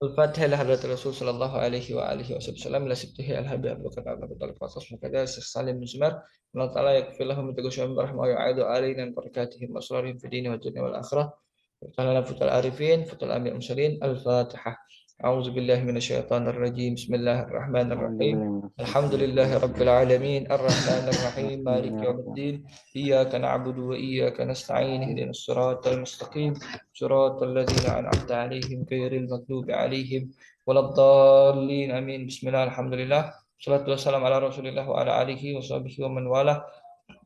الفاتحة لحضرة الرسول صلى الله عليه وآله وسلم لا سبته الهبي أبو بكر أبو بكر القصص وكذا الشيخ سالم بن سمر الله تعالى يغفر لهم ويتقشهم برحمة ويعاد علينا من بركاتهم وأسرارهم في الدين والدنيا والآخرة ويفتح لنا فتح العارفين فتح الأنبياء المرسلين الفاتحة أعوذ بالله من الشيطان الرجيم بسم الله الرحمن أعوذ الرحيم بالله من الحمد الشيطان لله الرجيم. رب العالمين الرحمن الرحيم الحمد مالك لله يوم رب الدين العالمين. إياك نعبد وإياك نستعين اهدنا الصراط المستقيم صراط الذين أنعمت عليهم غير المغضوب عليهم ولا الضالين آمين بسم الله الحمد لله والصلاة والسلام على رسول الله وعلى آله وصحبه ومن والاه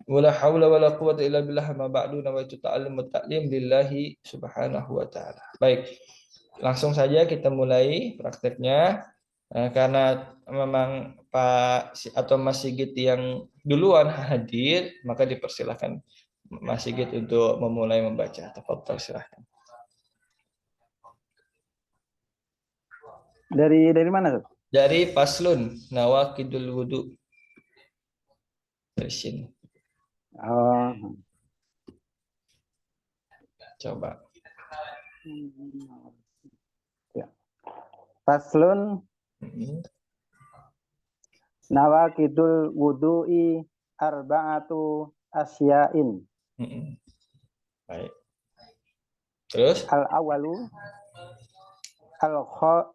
ولا حول ولا قوة إلا بالله ما بعد nawaitu ta'allum wa ta'lim lillahi subhanahu wa ta'ala. Baik, langsung saja kita mulai prakteknya. Karena memang atau Mas Sigit yang duluan hadir, maka dipersilahkan Mas Sigit untuk memulai membaca. Tafadhol silahkan. Dari mana, Ustaz? Dari Paslun Nawakidul Wudu dari sini. Oh. Coba. Ya. Faslun Hmm. nawakidul wudu'i arba'atu asya'in. Hmm. Baik. Terus? Al awalu al kha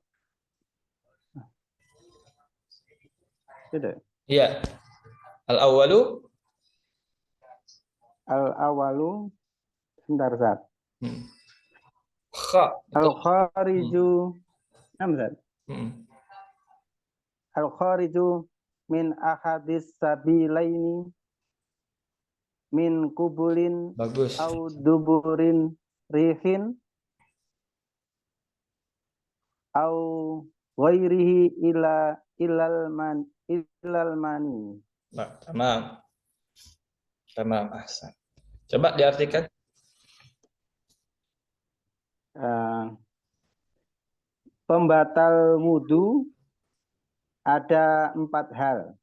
tidak. Iya. Al awalu. Al awalu sebentar, Ustaz. Kha. Al Hmm. khariju Ustaz. Hmm. Al khariju min ahadis sabilaini min kubulin Bagus. au duburin rihin au ghairihi ilal mani. Nah, tamam. Tamam, ahsan. Coba diartikan. Pembatal wudhu ada 4 hal.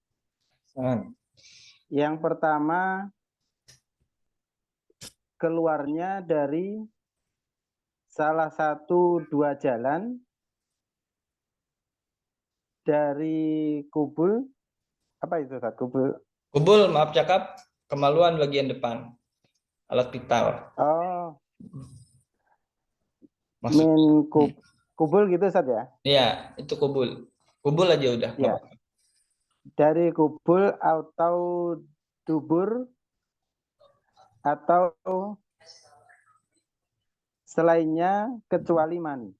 Yang pertama, keluarnya dari salah satu 2 jalan dari kubul. Apa itu, Ustaz? Kubul. Kubul, maaf cakap, kemaluan bagian depan. Alat vital. Oh, Maksud. min kubul gitu, Ustaz ya? Iya, itu kubul. Kubul aja udah. Ya. Dari kubul atau dubur atau selainnya kecuali mani.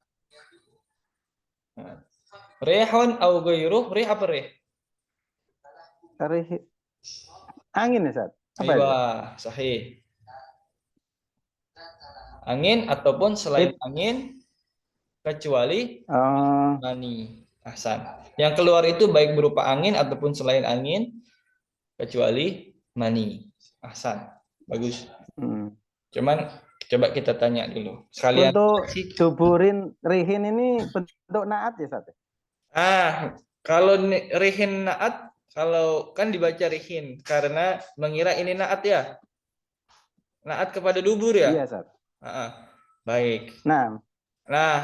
Rehon au ghairuh, reh apa reh? Angin, Ustaz. Apa Aywa, itu? sahih. Angin ataupun selain angin kecuali mani. Ahsan. Yang keluar itu baik berupa angin ataupun selain angin kecuali mani. Ahsan. Bagus. Cuman coba kita tanya dulu. Sekalian untuk duburin rihin ini bentuk naat ya, Ustaz? Kalau rihin naat, kalau kan dibaca rihin karena mengira ini naat ya. Naat kepada dubur ya? Iya, Ustaz. Baik. Nah,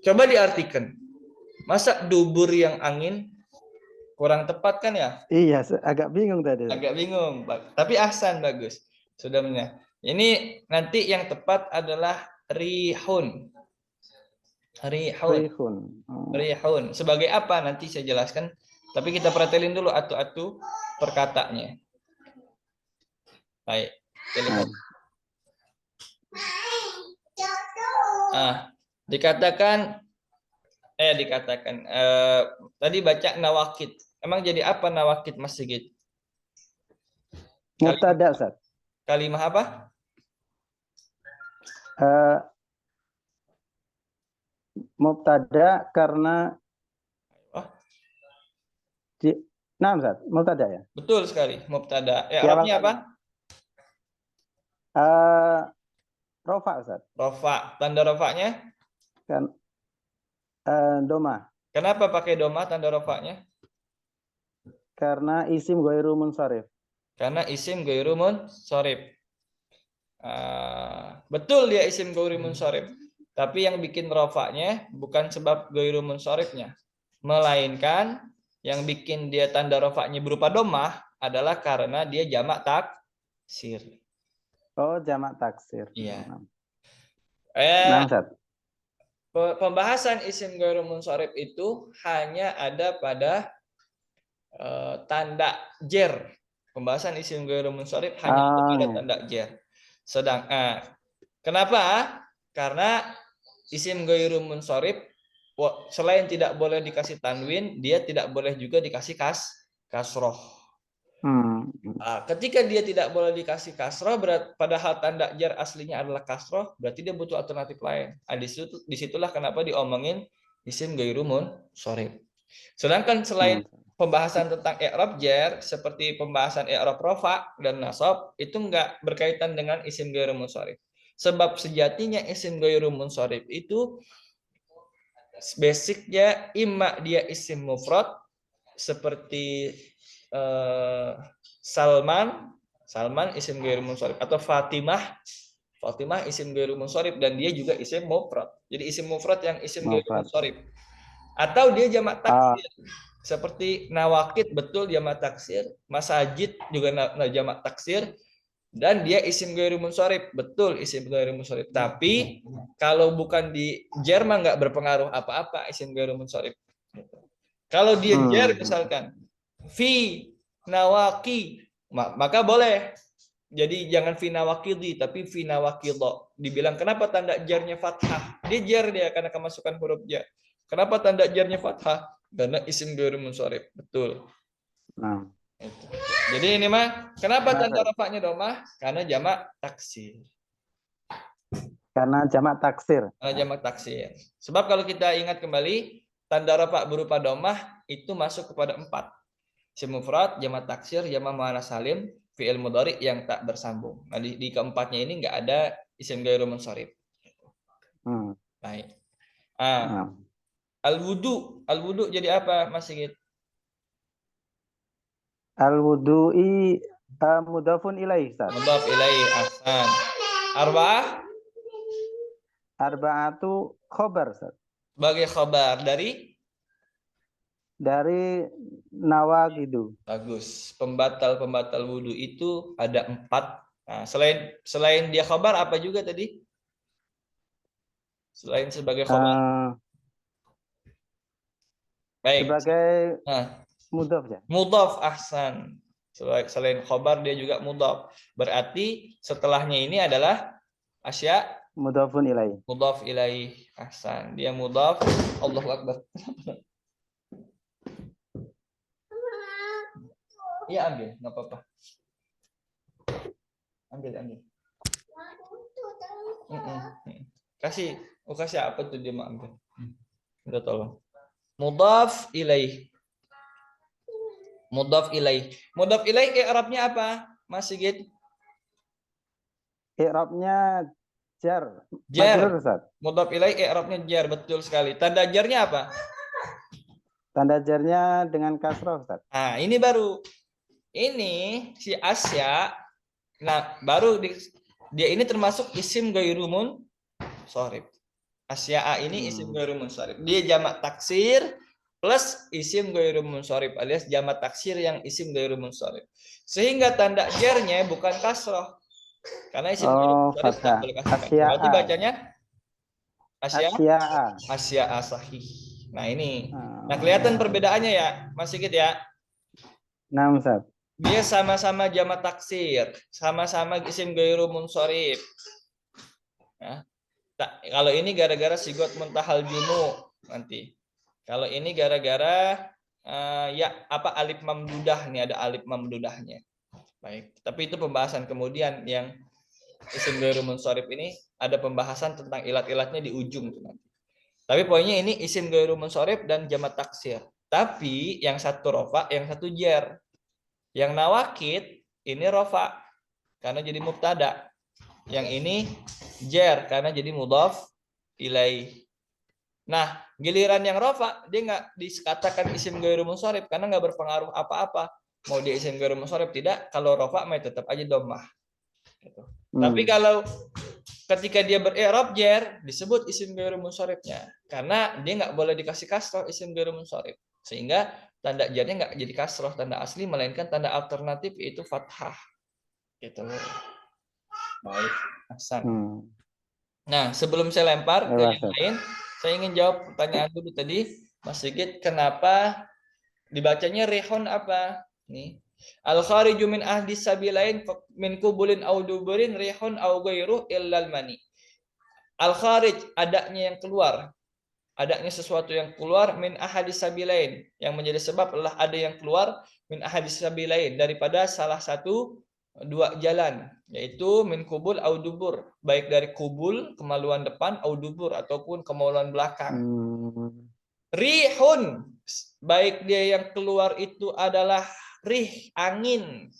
coba diartikan. Masa dubur yang angin kurang tepat kan ya? Iya, agak bingung tadi. Agak bingung, tapi ahsan, bagus. Sudah benar. Ini nanti yang tepat adalah rihun. Rihun. Sebagai apa nanti saya jelaskan. Tapi kita perhatiin dulu atu-atu perkataannya. Baik. Dikatakan tadi baca nawakid. Emang jadi apa nawakid, Mas Sigit? Mubtada, Ustaz. Kalimah apa? Mubtada karena Ustaz, mubtada ya? Betul sekali, mubtada. Arabnya apa? Rofa, Ustaz. Rofa. Tanda rofanya? Kan doma. Kenapa pakai doma tanda rofanya? Karena isim ghairu munsharif. Betul dia isim ghairu munsharif. Tapi yang bikin rofaknya bukan sebab ghairu munsharifnya, melainkan yang bikin dia tanda rofaknya berupa domah adalah karena dia jamak taksir. Oh, jamak taksir. Iya. Nah, Ustaz. Pembahasan isim ghairu munsharif itu hanya ada pada tanda jer. Pembahasan isim ghairu munsharif hanya ada pada tanda jer. Kenapa? Karena isim ghairu munsharif selain tidak boleh dikasih tanwin, dia tidak boleh juga dikasih kasroh. Ketika dia tidak boleh dikasih kasroh, padahal tanda jar aslinya adalah kasroh, berarti dia butuh alternatif lain. Disitulah kenapa diomongin isim ghairu munsharif. Sedangkan selain pembahasan tentang i'rab jar, seperti pembahasan i'rab rofa dan nasab, itu enggak berkaitan dengan isim ghairu munsharif. Sebab sejatinya isim ghairu munsharif itu basicnya imma dia isim mufrad seperti Salman isim ghairu munsharif, atau Fatimah isim ghairu munsharif dan dia juga isim mufrad. Jadi isim mufrad yang isim ghairu munsharif. Atau dia jamak taksir. Seperti nawakid, betul jamak taksir, masajid juga jamak taksir, dan dia isim ghairu munsharif, betul isim ghairu munsharif. Tapi kalau bukan di jar mah nggak berpengaruh apa-apa isim ghairu munsharif. Kalau dia jar misalkan fi nawaki, maka boleh. Jadi jangan fi nawakidi tapi fi nawakido. Dibilang kenapa tanda jarnya fathah? Dia jar dia karena kemasukan huruf jar. Kenapa tanda jarnya fathah? Karena isim ghairu munsharif. Betul. Jadi ini mah kenapa tanda rafa'nya domah? Karena jamak taksir. Karena jamak taksir. Karena jamak taksir. Sebab kalau kita ingat kembali, tanda rafa' berupa domah itu masuk kepada 4. Isim mufrad, jamak taksir, jamak muannats salim, fi'il mudhari yang tak bersambung. Nah, di keempatnya ini enggak ada isim ghairu munsharif. Baik. Al-wudu jadi apa, Mas Sigit? Al-wudu'i mudhafun ilaih, Ustaz. Mudhaf ilaih, ahsan. Arba'atu khobar, Ustaz. Sebagai khobar dari nawaqidu. Bagus. Pembatal wudu itu ada 4. Nah, selain dia khobar apa juga tadi? Selain sebagai khobar. Baik. Sebagai mudhaf ya. Mudhaf, ahsan. Selain khobar dia juga mudhaf. Berarti setelahnya ini adalah asya mudhafun ilaih. Mudhaf ilaih, ahsan. Dia mudhaf. Allahu akbar. Iya, ambil, nggak apa-apa. Ambil. Kasih apa tuh dia mau ambil. Udah tolong. Mudhaf ilaih. Mudhaf ilaih i'rabnya apa, Mas Sigit? I'rabnya jar. Mudhaf ilaih i'rabnya jar, betul sekali. Tanda jarnya apa? Tanda jarnya dengan kasrah, Ustaz. Nah, ini baru. Ini si Asya. Nah, baru dia ini termasuk isim ghairu munsharif. Asya'a ini isim ghairu munsharif. Dia jamak taksir plus isim ghairu munsharif alias jamak taksir yang isim ghairu munsharif. Sehingga tanda jarnya bukan kasroh. Karena isim ghairu munsharif tidak boleh kasroh. Berarti bacanya Asya'a sahih. Nah, ini. Nah, kelihatan perbedaannya ya, Mas Sigit ya. Nah, Ustaz. Dia sama-sama jamak taksir, sama-sama isim ghairu munsharif. Nah, kalau ini gara-gara sigot muntahal jumu nanti. Kalau ini gara-gara alif mamdudah, nih ada alif mamdudahnya. Baik, tapi itu pembahasan kemudian yang isim ghairu munsharif ini ada pembahasan tentang ilat-ilatnya di ujung tuh nanti. Tapi poinnya ini isim ghairu munsharif dan jamak taksir. Tapi yang satu rofa, yang satu jar. Yang nawakid ini rofa karena jadi mubtada. Yang ini jar karena jadi mudhaf ilaih. Nah, giliran yang rofa dia nggak dikatakan isim ghairu munsharif karena nggak berpengaruh apa-apa. Mau dia isim ghairu munsharif tidak, kalau rofa mah tetap aja dhammah. Gitu. Tapi kalau ketika dia beri'rab jar disebut isim ghairu munsharifnya karena dia nggak boleh dikasih kasroh isim ghairu munsharif sehingga tanda jarnya nggak jadi kasroh tanda asli melainkan tanda alternatif yaitu fathah gitu. Baik, Hasan. Nah, sebelum saya lempar ke yang lain, saya ingin jawab pertanyaan dulu tadi, Mas Sigit, kenapa dibacanya rihun apa? Nih. Al-khariju min ahdi sabilain min kubulin au duburin rihun au ghairu illal mani. Al-kharij adanya yang keluar. Adanya sesuatu yang keluar min ahadis sabilain yang menjadi sebab adalah ada yang keluar min ahadis sabilain daripada salah satu dua jalan yaitu min kubul au dubur baik dari kubul kemaluan depan au dubur ataupun kemaluan belakang. Rihun baik dia yang keluar itu adalah rih angin.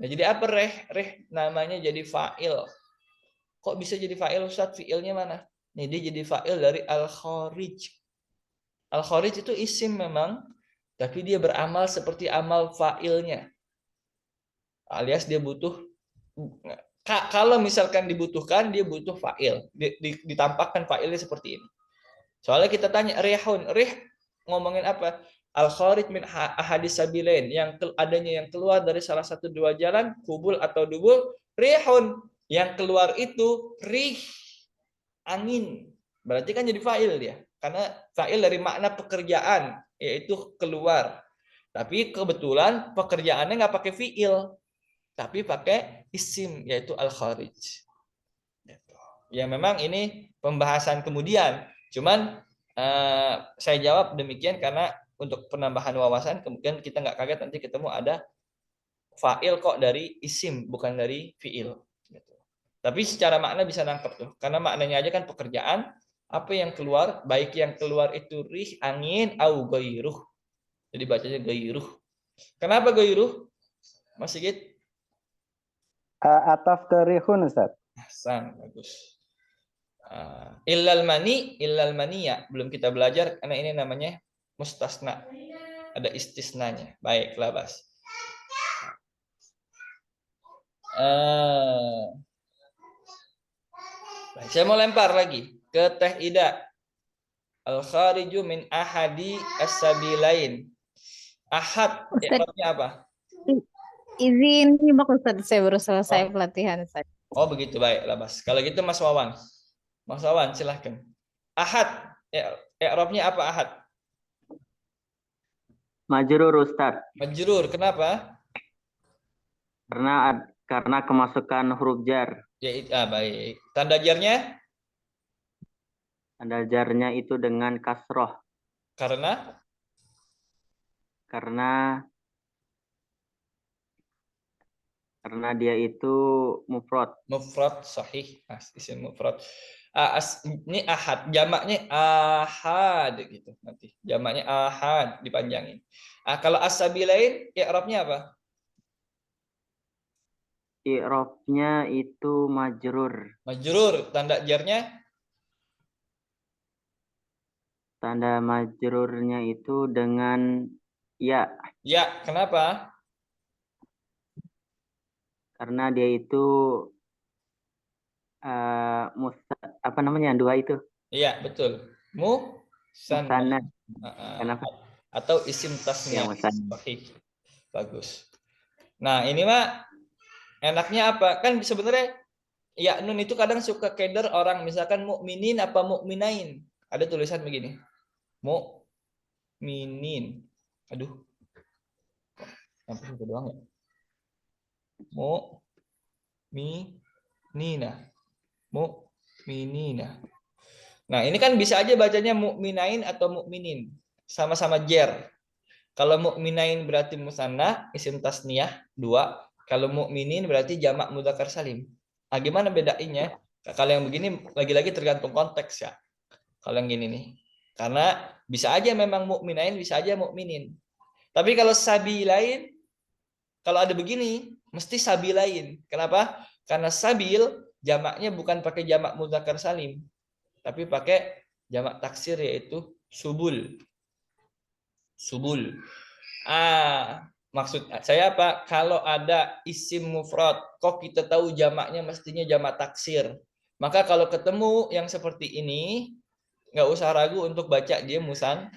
Nah, jadi apa rih namanya jadi fa'il. Kok bisa jadi fa'il Ustaz? Fi'ilnya mana? Nih dia jadi fa'il dari al-kharij. Al-kharij itu isim memang, tapi dia beramal seperti amal fa'ilnya. Alias dia butuh, kalau misalkan dibutuhkan, dia butuh fa'il. Ditampakkan fa'ilnya seperti ini. Soalnya kita tanya, rihun. Rih ngomongin apa? Al-kharij min ahadis sabilain. Yang adanya yang keluar dari salah satu dua jalan, kubul atau dubul. Rihun. Yang keluar itu rih. Angin. Berarti kan jadi fa'il dia. Karena fa'il dari makna pekerjaan, yaitu keluar. Tapi kebetulan pekerjaannya nggak pakai fi'il, tapi pakai isim, yaitu al-kharij. Ya memang ini pembahasan kemudian. Cuman saya jawab demikian karena untuk penambahan wawasan, kemudian kita nggak kaget nanti ketemu ada fa'il kok dari isim, bukan dari fi'il. Tapi secara makna bisa nangkep tuh, karena maknanya aja kan pekerjaan. Apa yang keluar, baik yang keluar itu rih, angin, au ghairuh. Jadi bacanya ghairuh. Kenapa ghairuh, Mas Sigit? Ataf ke rihun, Ustaz. Hasan, bagus. Illal maniya belum kita belajar karena ini namanya mustasna. Ada istisnanya. Baiklah, Bas. Saya mau lempar lagi ke Teh Ida. Al-khariju min ahadi as-sabilain. Ahad, artinya apa? Izin nyimak Ustaz, saya baru selesai pelatihan Ustaz. Oh begitu, baiklah Bas. Kalau gitu Mas Wawan. Mas Wawan silahkan. Ahad, i'rabnya apa ahad? Majrur Ustaz. Majrur, kenapa? Karena kemasukan huruf jar. Ya, baik. Tanda jarnya? Tanda jarnya itu dengan kasroh. Karena dia itu mufrad. Mufrad, sahih. Isim mufrad. Ini ahad, jamaknya ahad gitu nanti. Jamaknya ahad dipanjangin. Kalau as-sabilain, i'rabnya apa? I'rabnya itu majrur. Majrur, tanda jarnya? Tanda majrurnya itu dengan ya. Ya, kenapa? Karena dia itu apa namanya dua itu? Iya, betul. Musanna. Kenapa? Atau isim tasniyah. Ya, bagus. Nah, ini mah enaknya apa? Kan sebenarnya ya nun itu kadang suka keder orang, misalkan mukminin apa mukminain. Ada tulisan begini. Mukminin. Aduh. Sampai itu doang ya. Mukminina. Nah, ini kan bisa aja bacanya mukminain atau mukminin. Sama-sama jer. Kalau mukminain berarti musanna, isim tasniyah, 2. Kalau mukminin berarti jamak mudzakkar salim. Nah, gimana bedainnya? Kalau yang begini lagi-lagi tergantung konteks ya. Kalau yang gini nih. Karena bisa aja memang mukminain, bisa aja mukminin. Tapi kalau sabilain, kalau ada begini, mesti sabilain. Kenapa? Karena sabil jamaknya bukan pakai jamak mudzakkar salim, tapi pakai jamak taksir yaitu subul. Subul. Maksud saya apa? Kalau ada isim mufrad, kok kita tahu jamaknya mestinya jamak taksir. Maka kalau ketemu yang seperti ini, nggak usah ragu untuk baca dia musanna.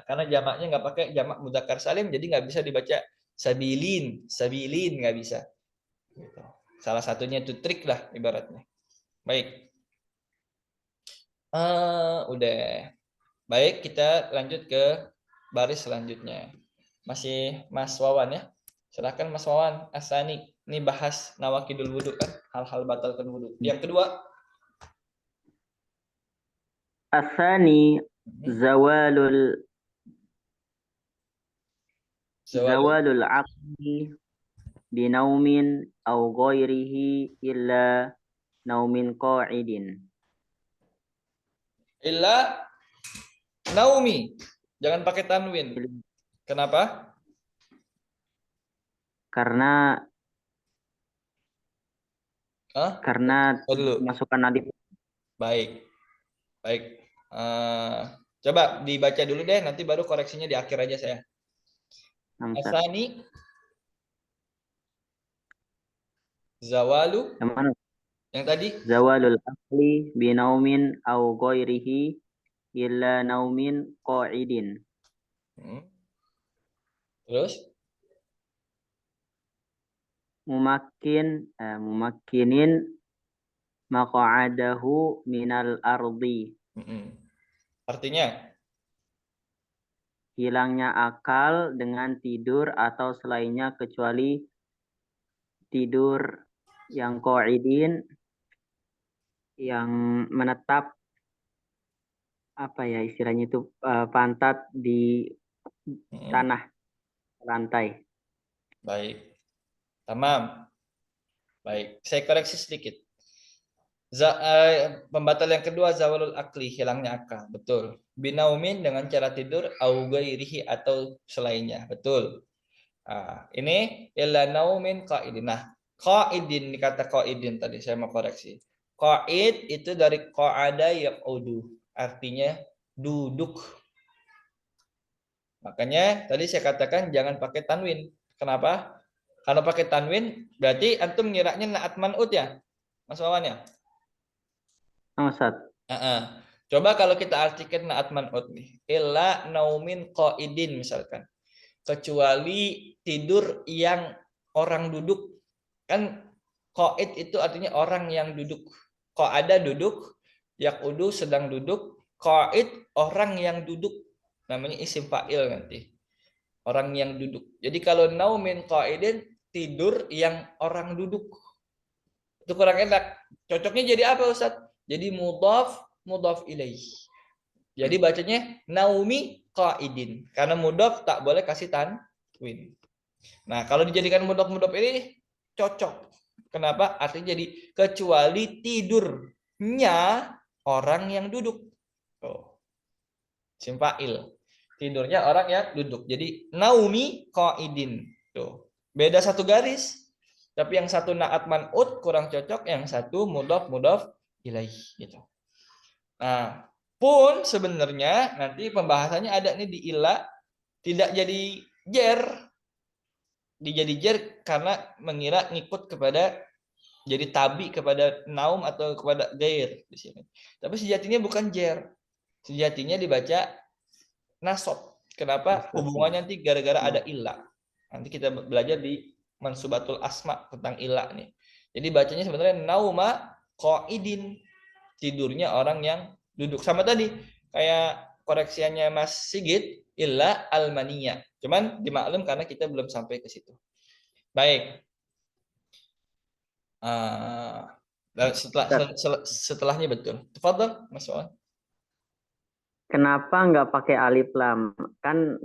Karena jamaknya nggak pakai jamak mudzakkar salim, jadi nggak bisa dibaca sabilin, sabilin nggak bisa. Gitu. Salah satunya itu trik lah ibaratnya. Baik. Udah. Baik, kita lanjut ke baris selanjutnya. Masih Mas Wawan ya. Silakan Mas Wawan, Asani. Ini bahas nawakidul wudu kan, hal-hal batalkan wudu. Yang kedua, Asani zawalul zawalul aqli binaumin au ghairihi illa naumin qa'idin. illa naumi. Jangan pakai tanwin. Kenapa? Karena Oh, dulu. masukkan alif. Baik. Baik. Coba dibaca dulu deh, nanti baru koreksinya di akhir aja saya. Asani zawalu. Yang mana? Yang tadi? Zawalul aqli binaumin au ghairihi illa naumin qa'idin. Terus? Mumakkinin maq'adahu minal ardi. Artinya? Hilangnya akal dengan tidur atau selainnya kecuali tidur yang qa'idin, yang menetap, apa ya istilahnya itu, pantat di tanah, lantai. Baik. Tamam. Baik, saya koreksi sedikit. Pembatal yang kedua zawalul akli, hilangnya akal. Betul. Binaumin dengan cara tidur au ghairihi atau selainnya. Betul. Ini illa naumin qaidin. Nah, qaidin kata qaidin tadi saya mau koreksi. Qaid itu dari qa'ada yaqudu, artinya duduk. Makanya tadi saya katakan jangan pakai tanwin. Kenapa? Kalau pakai tanwin berarti antum ngiranya naat man'ut ya, Mas Wawan ya? Ustaz. Coba kalau kita artikan naat man'ut nih, illa naumin qaidin misalkan. Kecuali tidur yang orang duduk. Kan qaid itu artinya orang yang duduk. Qa'ada duduk, yaqudu sedang duduk, qaid orang yang duduk. Namanya isim fa'il nanti. Orang yang duduk. Jadi kalau naumin qaidin, tidur yang orang duduk. Itu kurang enak. Cocoknya jadi apa Ustaz? Jadi mudhaf ilaih. Jadi bacanya naumi qaidin. Karena mudhaf tak boleh kasih tanwin. Nah, kalau dijadikan mudhaf ini cocok. Kenapa? Artinya jadi kecuali tidurnya orang yang duduk. Simpail. Tidurnya orang yang duduk. Jadi naumi qaidin. Tuh. Beda satu garis. Tapi yang satu naat man'ut kurang cocok, yang satu mudhaf ilaih gitu. Nah, pun sebenarnya nanti pembahasannya ada nih di illa tidak jadi jer. Dijadi jer karena mengira ngikut kepada jadi tabi kepada naum atau kepada gair di sini. Tapi sejatinya bukan jer. Sejatinya dibaca nasab. Kenapa? Hubungannya nanti gara-gara ada illa. Nanti kita belajar di mansubatul asma tentang illa nih. Jadi bacanya sebenarnya nauma qaidin, tidurnya orang yang duduk. Sama tadi kayak koreksiannya Mas Sigit, illa almaniya. Cuman dimaklum karena kita belum sampai ke situ. Baik. Setelahnya betul. Tafadhol Mas Wawan. Kenapa nggak pakai alif lam? Kan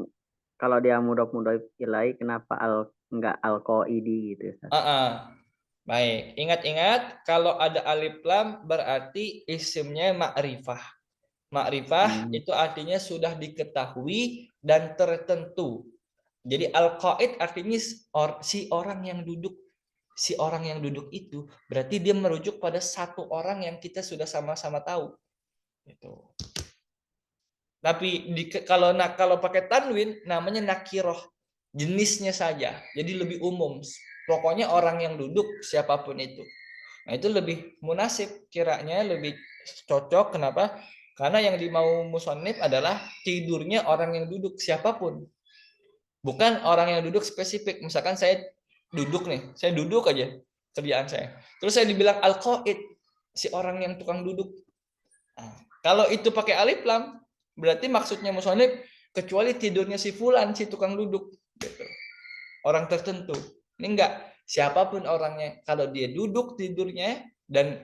kalau dia mudhaf ilai, kenapa nggak al-qaidi gitu? Baik, ingat-ingat kalau ada alif lam berarti isimnya ma'rifah. Ma'rifah itu artinya sudah diketahui dan tertentu. Jadi al-qaid artinya si orang yang duduk. Si orang yang duduk itu berarti dia merujuk pada satu orang yang kita sudah sama-sama tahu. Itu. Tapi kalau pakai tanwin namanya nakiroh, jenisnya saja. Jadi lebih umum. Pokoknya orang yang duduk siapapun itu. Nah, itu lebih munasib, kiranya lebih cocok. Kenapa? Karena yang dimau musonif adalah tidurnya orang yang duduk siapapun. Bukan orang yang duduk spesifik. Misalkan saya duduk nih, saya duduk aja kerjaan saya. Terus saya dibilang al-qaid, si orang yang tukang duduk. Nah, kalau itu pakai alif lam, berarti maksudnya musonif kecuali tidurnya si fulan, si tukang duduk. Gitu. Orang tertentu. Ini enggak. Siapapun orangnya, kalau dia duduk tidurnya dan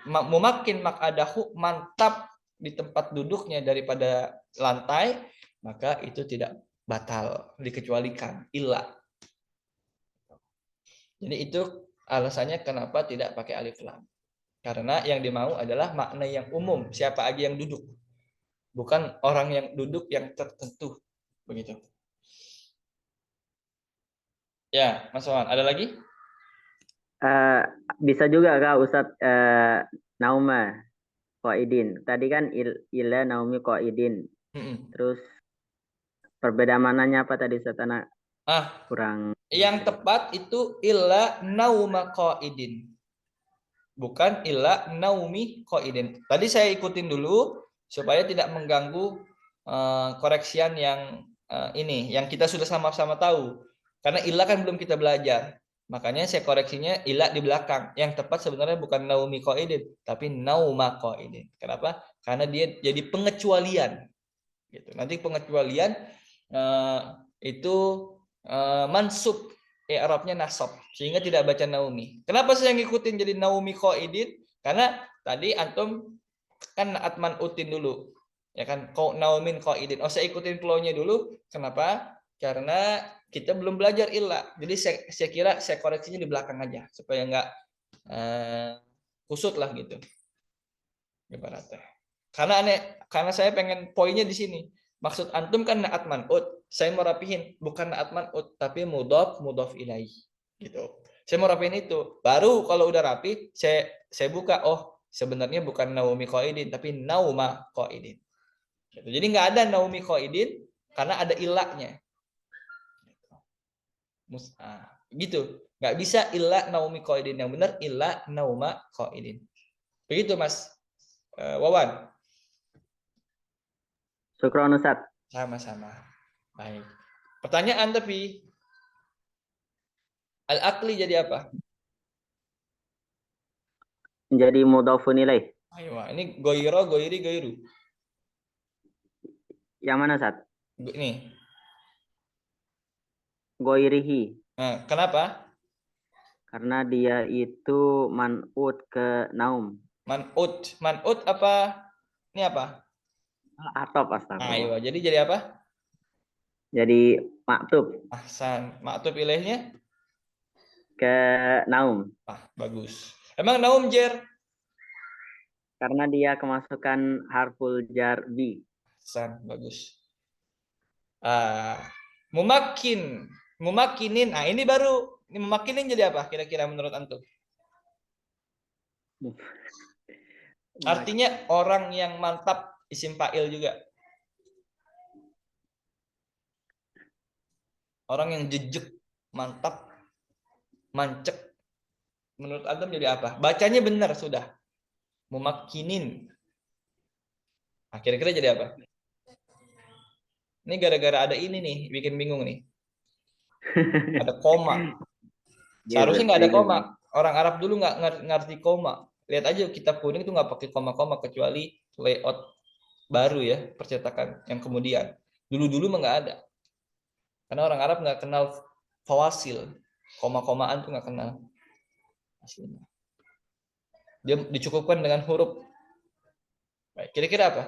memakin makadahu mantap di tempat duduknya daripada lantai, maka itu tidak batal, dikecualikan, illa. Jadi itu alasannya kenapa tidak pakai alif lam. Karena yang dimau adalah makna yang umum, siapa aja yang duduk. Bukan orang yang duduk yang tertentu. Begitu. Ya, Mas Wawan, ada lagi? Bisa juga Kak Ustadz, nauma qaidin. Tadi kan ila naumi qaidin. Terus perbedaan mananya apa tadi Ustadz? Anak kurang. Yang tepat itu illa nauma qaidin. Bukan illa naumi qaidin. Tadi saya ikutin dulu supaya tidak mengganggu koreksian yang ini, yang kita sudah sama-sama tahu. Karena illa kan belum kita belajar. Makanya saya koreksinya illa di belakang. Yang tepat sebenarnya bukan naumi qaidin, tapi nauma qaidin. Kenapa? Karena dia jadi pengecualian. Gitu. Nanti pengecualian itu mansub, i'rabnya nasab, sehingga tidak baca naumi. Kenapa saya ngikutin jadi naumi qaidin? Karena tadi antum kan naat man'utin dulu. Ya kan, naumin qaidin. Oh, saya ikutin flow-nya dulu. Kenapa? Karena kita belum belajar illa. Jadi saya kira saya koreksinya di belakang aja supaya enggak kusut lah gitu. Ibaratnya. Karena saya pengen poinnya di sini. Maksud antum kan naat man'ut. Saya mau rapihin bukan naat man'ut tapi mudhaf ilaih gitu. Saya mau rapihin itu. Baru kalau udah rapi saya buka, oh sebenarnya bukan naumi qaidin tapi nauma qaidin. Gitu. Jadi nggak ada naumi qaidin karena ada ilahnya. Gitu. Nggak bisa illa naumi qaidin, yang benar illa nauma qaidin. Begitu Mas Wawan. Syukron Ustaz. Sama-sama. Baik. Pertanyaan tapi al-aqli jadi apa? Jadi mudhafun ilaih. Ayo, ini goiro, goiri, goiru. Yang mana Ustaz? Ini. Goirihi. Nah, kenapa? Karena dia itu man'ut ke naum. Man'ut. Man'ut apa? Ini apa? Atop astagfirullah. Ayo, jadi apa? Jadi maktub. Ahsan. Maktub ilaihnya? Ke naum. Bagus. Emang naum jer? Karena dia kemasukan harful jar bi. Ahsan, bagus. Mumakinin. Nah, ini baru. Ini memakinin jadi apa kira-kira menurut antum? Artinya orang yang mantap, isim fa'il juga. Orang yang jejek, mantap, mancek. Menurut antum jadi apa? Bacanya benar sudah. Mumakkinin. Nah, kira-kira jadi apa? Ini gara-gara ada ini nih, bikin bingung nih. Ada koma. Seharusnya nggak ada koma. Orang Arab dulu nggak ngerti koma. Lihat aja kitab kuning itu nggak pakai koma-koma kecuali layout baru ya, percetakan yang kemudian. Dulu-dulu mah nggak ada. Karena orang Arab nggak kenal fawasil, koma-komaan tuh nggak kenal. Aslinya. Dia dicukupkan dengan huruf. Baik, kira-kira apa?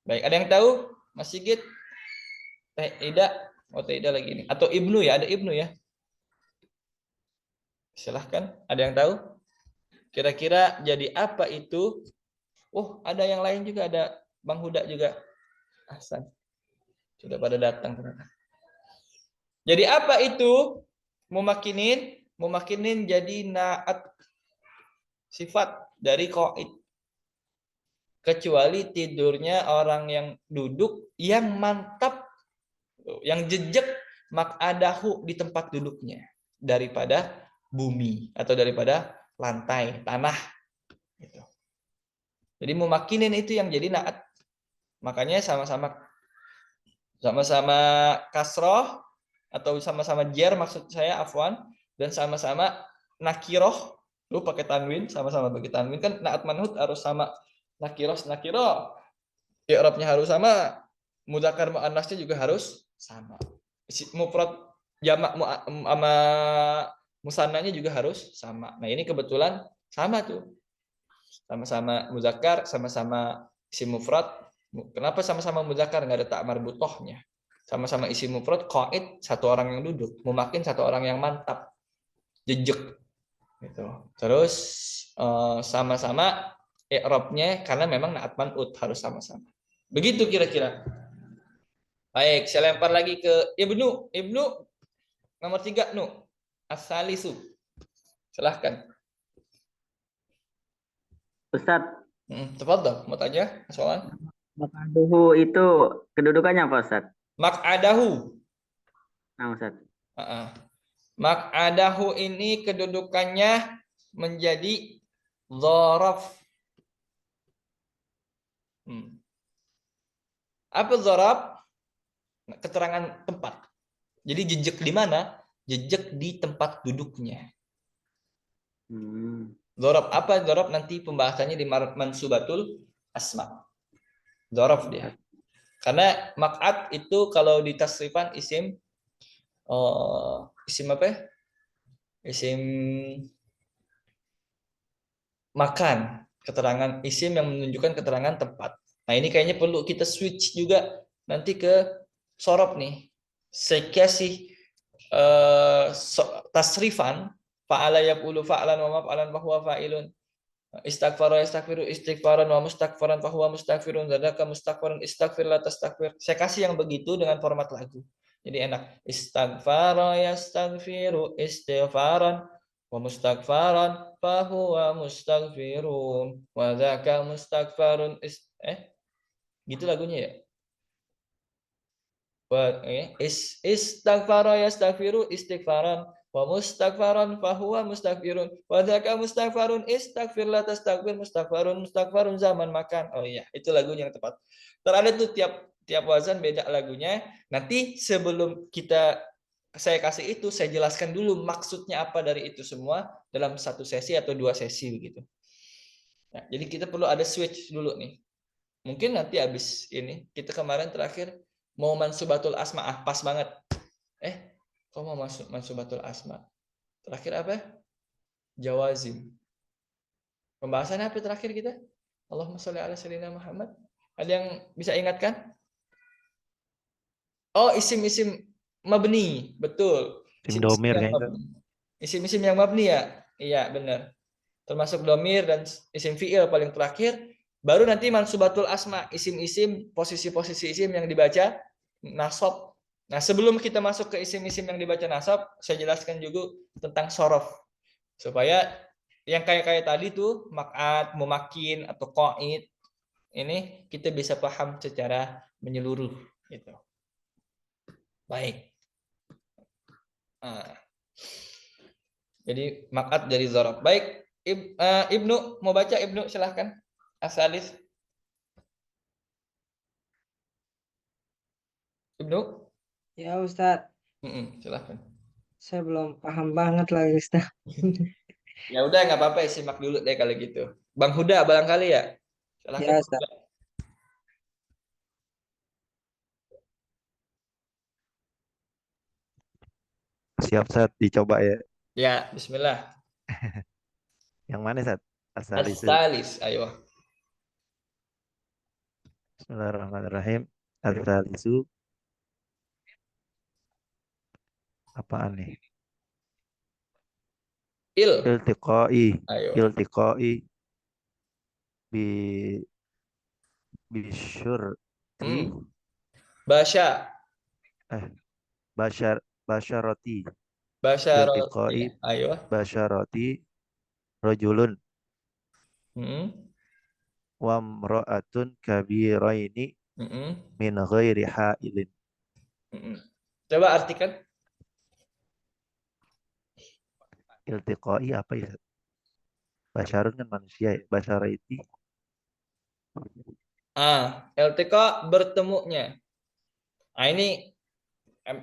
Baik, ada yang tahu? Mas Sigit? Teh Ida? Oh, Teh Ida lagi ini. Atau Ibnu ya? Ada Ibnu ya? Silahkan. Ada yang tahu? Kira-kira jadi apa itu? Oh, ada yang lain juga. Ada Bang Huda juga. Ahsan. Sudah pada datang ternyata. Jadi apa itu? Mumakinin. Mumakinin jadi naat. Sifat dari qaid. Kecuali tidurnya orang yang duduk, yang mantap, yang jejak makadahu di tempat duduknya. Daripada bumi atau daripada lantai, tanah gitu. Jadi mumakinin itu yang jadi naat. Makanya sama-sama kasroh atau sama-sama jer maksud saya afwan, dan sama-sama nakiroh lu pakai tanwin, sama-sama pakai tanwin kan naat manhut harus sama nakiroh i'rabnya harus sama, mudzakkar muannasnya juga harus sama, mufrad jamak sama musannanya juga harus sama. Nah ini kebetulan sama tuh, sama-sama mudzakkar, sama-sama isim mufrad. Kenapa sama-sama mudzakkar, nggak ada tak marbutohnya? Sama-sama isim mufrad, qaid satu orang yang duduk, mumakin satu orang yang mantap, jejek gitu. Terus sama-sama i'rabnya karena memang naat man'ut harus sama-sama. Begitu kira-kira. Baik, saya lempar lagi ke Ibnu. Ibnu nomor 3 Nu. As-salisu. Silahkan. Ustadz, Tafadhal, mau tanya soalan? maq'aduhu itu kedudukannya apa Ustadz? Maq'adahu. Nah Ustadz. Maq'adahu ini kedudukannya menjadi dzaraf. Apa dzaraf? Keterangan tempat. Jadi jejak di mana? Jejak di tempat duduknya. Dzaraf apa? Dzaraf nanti pembahasannya di mansubatul asma. Dzaraf dia. Karena maq'ad itu kalau di tasrifan isim isim apa ya? Isim makan, keterangan isim yang menunjukkan keterangan tempat. Nah ini kayaknya perlu kita switch juga nanti ke sorob nih. Saya kasih tasrifan fa'ala yaqulu fa'lan wa maf'alan fa huwa fa'ilun. Istighfara yastaghfiru istighfaran wa mustaghfaran fa huwa mustaghfirun, zadaka mustaghfaran istaghfir la tastaghfir. Saya kasih yang begitu dengan format lagu. Jadi enak. Istighfara yastaghfiru istighfaran wa mustaghfaran fa huwa mustaghfirun wa dzaka mustaghfarun gitu lagunya ya. Istighfara yastaghfiru istighfaran wa mustaghfaran fa huwa mustaghfirun wa dzaka mustaghfarun istaghfir la tastaghfir mustaghfarun zaman makan. Oh iya, itu lagunya yang tepat. Terada tuh tiap wazan beda lagunya. Nanti sebelum saya kasih itu, saya jelaskan dulu maksudnya apa dari itu semua dalam satu sesi atau dua sesi begitu. Nah, jadi kita perlu ada switch dulu nih. Mungkin nanti habis ini kita kemarin terakhir mau mansubatul asma, pas banget. Kok mau masuk mansubatul asma? Terakhir apa? Jawazim. Pembahasannya apa terakhir kita? Allahumma sholli ala sayyidina Muhammad. Ada yang bisa ingatkan? Oh, isim-isim mabni, betul. Isim domir kan itu. Isim-isim yang mabni ya? Iya, benar. Termasuk domir dan isim fi'il paling terakhir. Baru nanti mansubatul asma, isim-isim, posisi-posisi isim yang dibaca nasab. Nah, sebelum kita masuk ke isim-isim yang dibaca nasab, saya jelaskan juga tentang sorof. Supaya yang kayak tadi tuh, maq'ad, mumakin, atau qaid, ini kita bisa paham secara menyeluruh. Gitu. Baik. Jadi maq'ad dari dzaraf. Baik, Ibnu, mau baca Ibnu, silahkan. As-salis. Ibnu? Ya Ustadz, silahkan. saya belum paham banget lagi Ustadz. Ya udah nggak apa-apa, simak dulu deh kalau gitu. Bang Huda barangkali ya. Silahkan. Ya Ustadz. Siap Ustadz, dicoba ya. Ya, bismillah. Yang mana Ustadz? As-salis, ayo. Bismillahirrahmanirrahim. As-salisu. Apaan nih? Iltiqai. Ayo. Iltiqai bisyurti. Basya. Basyaroti. Basyaroti. Ayo. Basyaroti rajulun. Wa mra'atun kabiraini min ghairi ha'ilin. Coba artikan. iltiqai apa ya? Basyarun kan manusia ya. Basyaraiti. Iltiqa bertemunya. Ini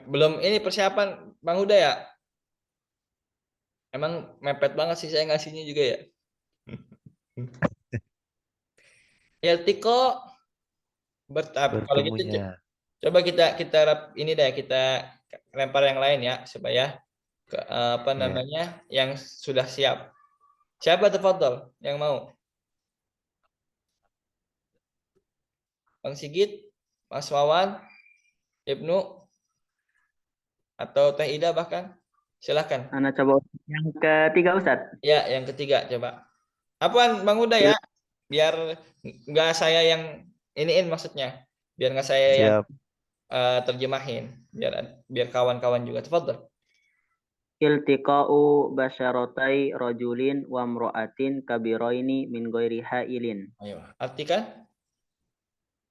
belum ini persiapan Bang Huda ya. Emang mepet banget sih saya ngasihnya juga ya. Iltiqa kalau gitu Bertemunya. coba kita ini deh kita lempar yang lain ya supaya apa Ya. namanya yang sudah siap. Siapa tafadhol yang mau? Bang Sigit, Mas Wawan, Ibnu, atau Teh Ida bahkan? Silahkan. Anak coba yang ketiga Ustadz. Ya, yang ketiga coba. Apaan Bang Huda ya? Biar nggak saya yang iniin maksudnya. Biar nggak saya yang Siap. terjemahin. Biar kawan-kawan juga. Tafadhol. Iltiqa'u basyaratai rajulin wa mro'atin kabiraini min ghairi hailin. Ayo, artikan.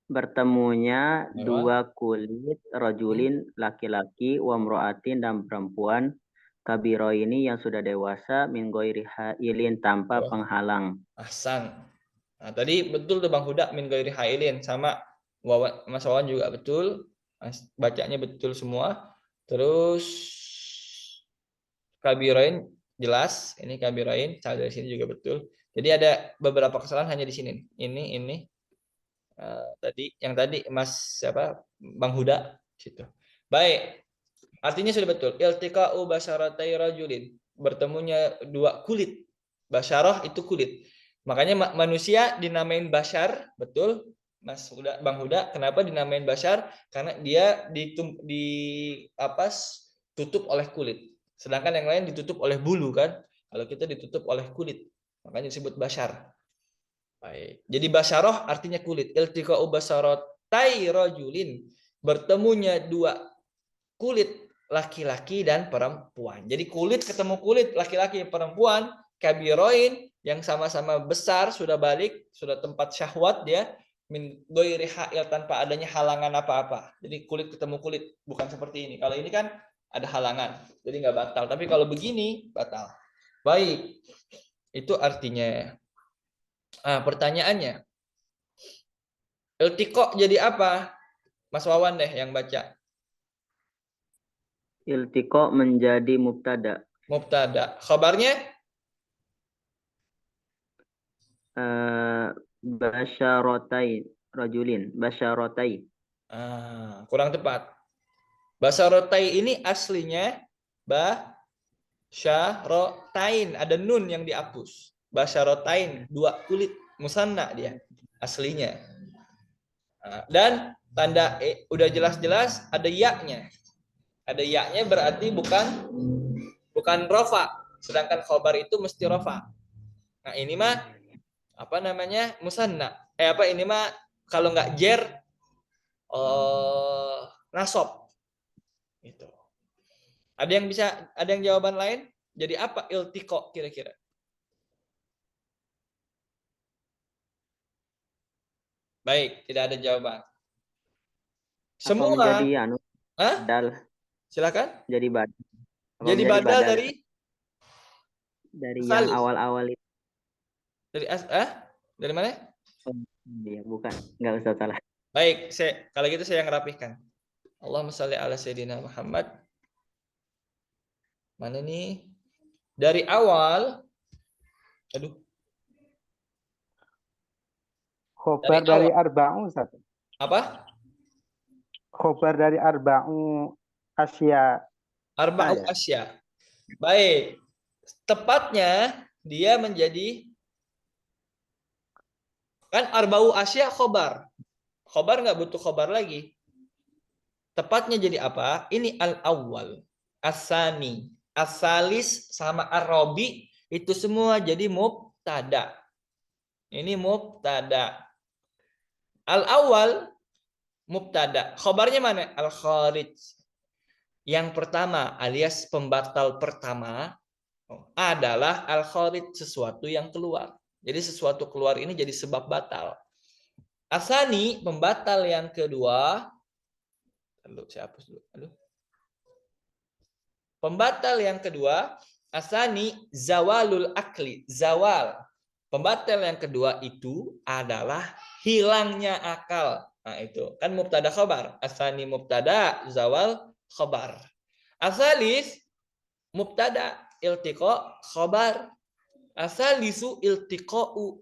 Bertemunya Ayo. dua kulit rajulin laki-laki wa mro'atin dan perempuan kabiraini yang sudah dewasa min ghairi hailin tanpa penghalang. Ahsan. Nah, tadi betul tuh Bang Huda min ghairi hailin sama Mas Wawan juga betul. Bacanya betul semua. Terus kabirain jelas, ini kabirain dari sini juga betul. Jadi ada beberapa kesalahan hanya di sini. Ini tadi Mas siapa Bang Huda situ. Baik. Artinya sudah betul. Iltiqa'u basyaratai rajulin. Bertemunya dua kulit. Basyarah itu kulit. Makanya manusia dinamain basyar, betul Mas Huda, Bang Huda. Kenapa dinamain basyar? Karena dia tutup oleh kulit. Sedangkan yang lain ditutup oleh bulu kan. Kalau kita ditutup oleh kulit. Makanya disebut basyar. Baik. Jadi basyarah artinya kulit. Iltiqa'u basyaratai rajulin. Bertemunya dua kulit laki-laki dan perempuan. Jadi kulit ketemu kulit laki-laki dan perempuan, kabiroin yang sama-sama besar, sudah balik, sudah tempat syahwat dia, min ghairi ha'il tanpa adanya halangan apa-apa. Jadi kulit ketemu kulit, bukan seperti ini. Kalau ini kan ada halangan, jadi nggak batal. Tapi kalau begini batal. Baik, itu artinya. Pertanyaannya, iltiqa jadi apa? Mas Wawan deh yang baca. Iltiqa menjadi mubtada. Mubtada. Khabarnya? Basyaratai rajulin. Basyaratai. Kurang tepat. Basyaratai ini aslinya basyaratain. Ada nun yang dihapus. Basyaratain. Dua kulit. Musanna dia. Aslinya. Dan tanda udah jelas-jelas ada ya-nya. Ada ya-nya berarti bukan rofa, sedangkan khobar itu mesti rofa. Nah ini mah apa namanya musanna. Ini mah kalau nggak jer nasob. Gitu. Ada yang jawaban lain? Jadi apa iltiqa kira-kira? Baik, tidak ada jawaban. Semua. Menjadi badal. Silakan. Jadi badal. Jadi badal dari yang awal-awal itu. Dari mana? Iya, bukan. Enggak usah salah. Baik, kalau gitu saya yang rapihkan. Allahumma shalli ala sayyidina Muhammad. Mana nih? Dari awal. Aduh. Khobar dari arba'u satu. Apa? Khobar dari arba'u asya. Arba'u asya. Baik. Tepatnya dia menjadi kan arba'u asya khobar. Khobar nggak butuh khobar lagi. Tepatnya jadi apa? Ini al-awwal, as-sani, as-salis sama ar-rabi itu semua jadi mubtada. Ini mubtada. Al-awwal mubtada. Khobarnya mana? Al-kharij. Yang pertama alias pembatal pertama adalah al-kharij, sesuatu yang keluar. Jadi sesuatu keluar ini jadi sebab batal. Asani, pembatal yang kedua. Saya hapus dulu. Pembatal yang kedua Asani zawalul akli, zawal. Pembatal yang kedua itu adalah hilangnya akal. Nah, itu kan mubtada khabar. Asani mubtada, zawal khabar. Asalis mubtada, iltiqa khabar. Asalisu iltiqa'u.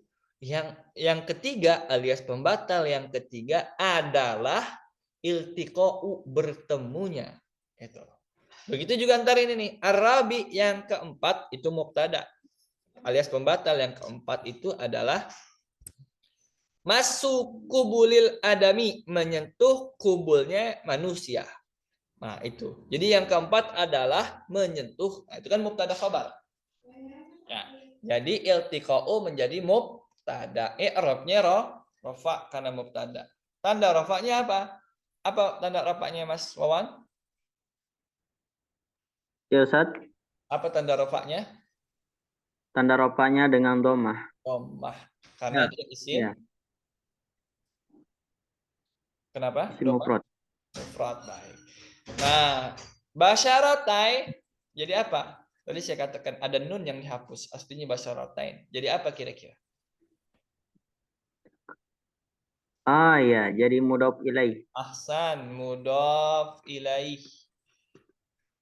Yang ketiga alias pembatal yang ketiga adalah iltiqa'u, bertemunya. Itu. Begitu juga antara ini nih. Arabi yang keempat itu mubtada. Alias pembatal yang keempat itu adalah masuk kubulil adami, menyentuh kubulnya manusia. Nah, itu. Jadi yang keempat adalah menyentuh. Nah, itu kan mubtada khabar. Ya. Jadi iltiqa'u menjadi mubtada. I'rabnya rafa karena mubtada. Tanda rafanya apa? Apa tanda rafanya Mas Wawan? Ya Ustaz, Apa tanda rafanya? tanda rofanya dengan domah. Dhammah. Karena Ya. dia isim. Ya, Kenapa? isim mufrad. Mufrad, baik. Nah, basyaratai jadi apa? Tadi saya katakan ada nun yang dihapus. Aslinya basyaratain. Jadi apa kira-kira? Ah ya, jadi mudhof ilaih. Ahsan, mudhof ilaih.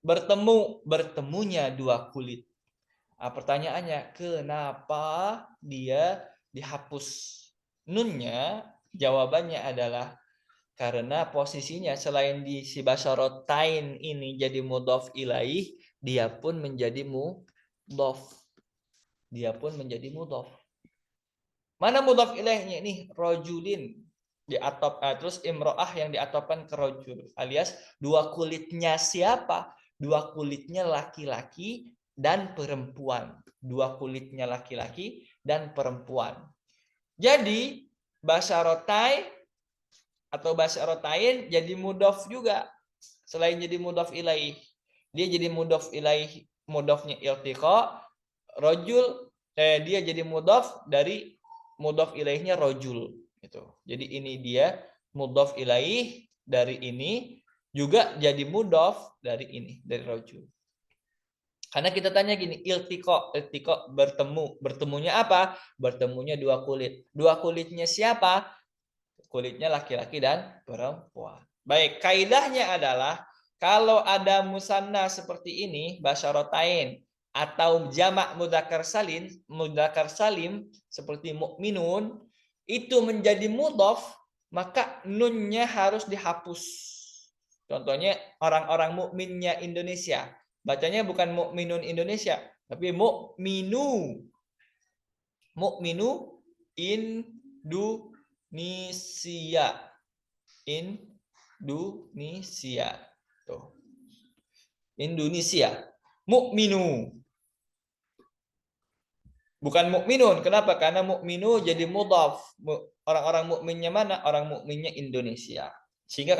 Bertemunya dua kulit. Nah, pertanyaannya, kenapa dia dihapus nunnya? Jawabannya adalah karena posisinya selain di si basyaratain ini jadi mudhof ilaih, dia pun menjadi mudhof. Dia pun menjadi mudhof. Mana mudhof ilaihnya ini? Rojulin. Terus imro'ah yang diatopkan ke rojul. Alias dua kulitnya siapa? Dua kulitnya laki-laki dan perempuan. Dua kulitnya laki-laki dan perempuan. Jadi basyaratai atau basyaratain jadi mudhof juga. Selain jadi mudhof ilaih, dia jadi mudhof ilaih, mudhofnya iltiqa, rojul, dia jadi mudhof dari mudhof ilaihnya rojul gitu. Jadi ini dia mudhof ilaih dari ini juga jadi mudhof dari ini, dari rojul. Karena kita tanya gini, iltiqa bertemunya apa? Bertemunya dua kulit. Dua kulitnya siapa? Kulitnya laki-laki dan perempuan. Baik, kaidahnya adalah kalau ada musanna seperti ini, basyaratain atau jamak mudzakkar salim seperti mukminun itu menjadi mudhof, maka nunnya harus dihapus. Contohnya orang-orang mukminnya Indonesia, bacanya bukan mukminun Indonesia, tapi mukminu. Mukminu Indonesia. Indonesia. Tuh. Indonesia. Mukminu. Bukan mukminun. Kenapa? Karena mukminu jadi mudhaf. Orang-orang mukminnya mana? Orang mukminnya Indonesia. Sehingga